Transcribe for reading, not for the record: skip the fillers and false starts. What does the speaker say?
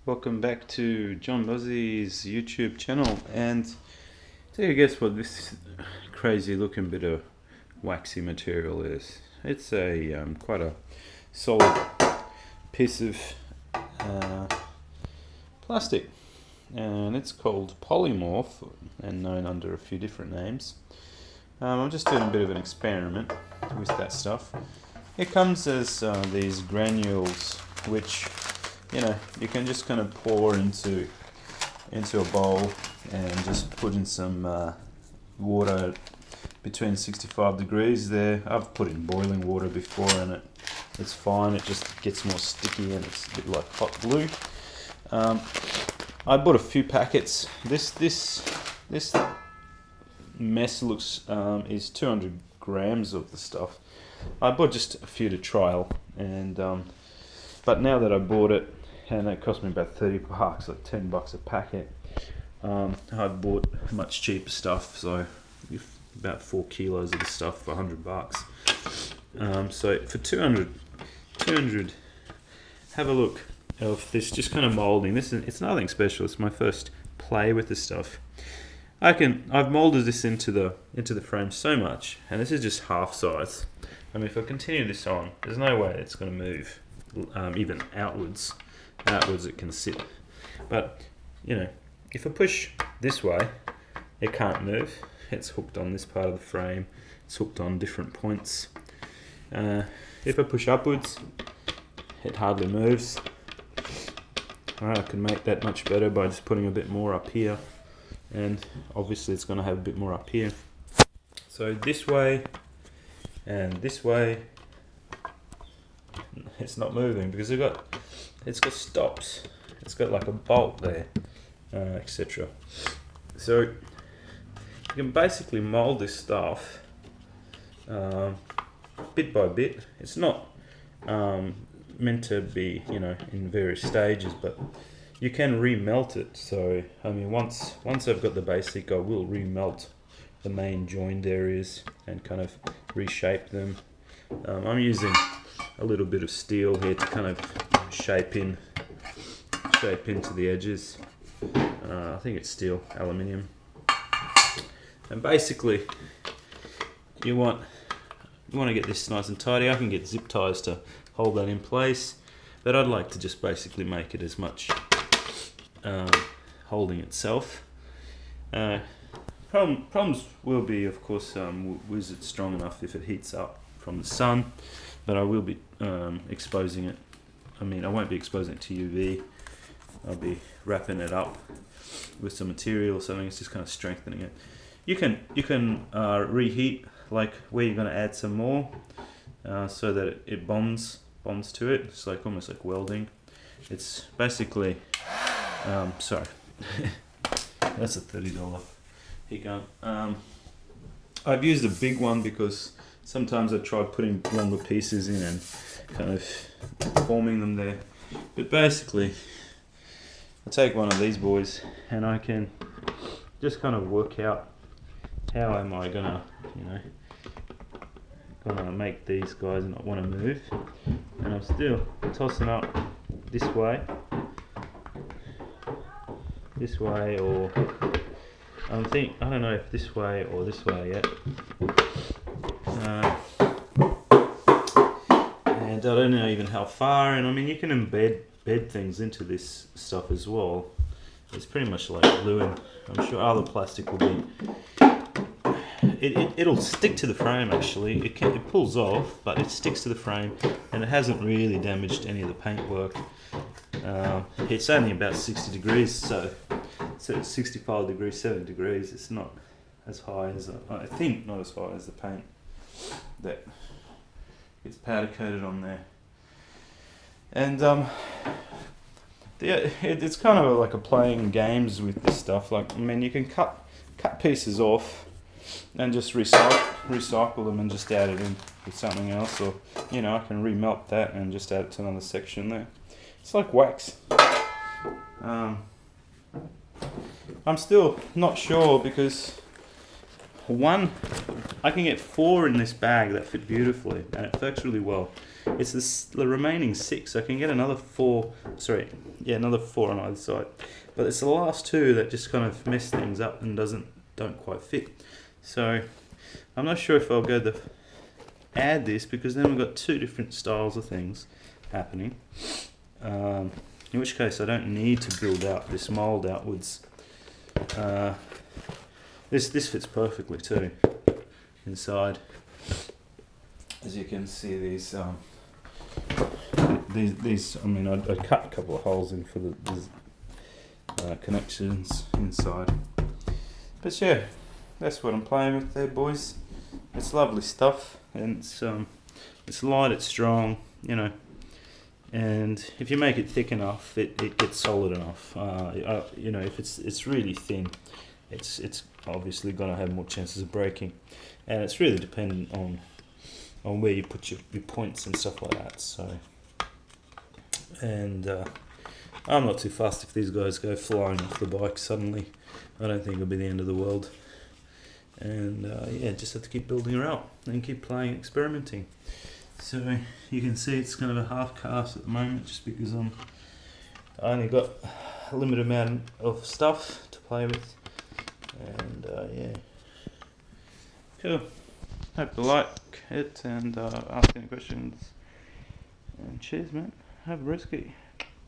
Welcome back to John Buzzy's YouTube channel, and take a guess what this crazy looking bit of waxy material is. It's a quite a solid piece of plastic, and it's called polymorph and known under a few different names. I'm just doing a bit of an experiment with that stuff. It comes as these granules, which you can just kind of pour into a bowl and just put in some water between 65 degrees there. I've put in boiling water before and it's fine. It just gets more sticky and it's a bit like hot glue. I bought a few packets. This mess looks is 200 grams of the stuff. I bought just a few to trial, and but now that I bought it, and it cost me about 30 bucks, like 10 bucks a packet. I bought much cheaper stuff, so about 4 kilos of the stuff for 100 bucks. So for 200, have a look of this just kind of molding. It's nothing special. It's my first play with this stuff. I've molded this into the frame so much, and this is just half size. I mean, if I continue this on, there's no way it's going to move even outwards. Outwards it can sit, but if I push this way, it can't move. It's hooked on this part of the frame. It's hooked on different points. If I push upwards, it hardly moves. I can make that much better by just putting a bit more up here, and obviously it's going to have a bit more up here. So this way and this way, it's not moving because it's got stops. It's got like a bolt there, etc. So you can basically mold this stuff bit by bit. It's not meant to be, in various stages, but you can remelt it. So I mean, once I've got the basic, I will remelt the main joined areas and kind of reshape them. I'm using a little bit of steel here to kind of shape into the edges. I think it's steel, aluminium. And basically, you want to get this nice and tidy. I can get zip ties to hold that in place, but I'd like to just basically make it as much holding itself. Problems will be, of course, is it strong enough if it heats up from the sun, but I will be exposing it. I mean, I won't be exposing it to UV. I'll be wrapping it up with some material or something. It's just kind of strengthening it. You can reheat, like where you're going to add some more, so that it bonds to it. It's like almost like welding. It's basically sorry, that's a $30 heat gun. I've used a big one because sometimes I try putting longer pieces in and kind of forming them there. But basically, I take one of these boys and I can just kind of work out how am I gonna make these guys not want to move. And I'm still tossing up this way, or I don't know if this way or this way yet. And I don't know even how far, and I mean you can embed things into this stuff as well. It's pretty much like gluing. I'm sure other plastic will be. It'll stick to the frame actually. It pulls off, but it sticks to the frame, and it hasn't really damaged any of the paintwork. It's only about 60 degrees, so it's 65 degrees, 70 degrees. It's not as high as I think, not as high as the paint that gets powder coated on there. And it's kind of like a playing games with this stuff. Like, I mean, you can cut pieces off and just recycle them and just add it in with something else, or I can remelt that and just add it to another section there. It's like wax. I'm still not sure because I can get 4 in this bag that fit beautifully, and it works really well. It's the remaining 6. I can get another 4. Sorry, yeah, another 4 on either side. But it's the last 2 that just kind of mess things up and don't quite fit. So I'm not sure if I'll go to add this, because then we've got 2 different styles of things happening. In which case I don't need to build out this mould outwards. This fits perfectly too inside. As you can see, these I mean, I cut a couple of holes in for the connections inside. But yeah, that's what I'm playing with there, boys. It's lovely stuff, and it's light, it's strong, you know. And if you make it thick enough, it gets solid enough. You know, if it's really thin, it's obviously going to have more chances of breaking, and it's really dependent on where you put your points and stuff like that. So, and I'm not too fussed if these guys go flying off the bike suddenly. I don't think it'll be the end of the world. And yeah, just have to keep building her out and keep playing, experimenting. So you can see it's kind of a half cast at the moment, just because I only got a limited amount of stuff to play with. And yeah, cool. Hope you like it, and ask any questions. And cheers, man. Have a brisket.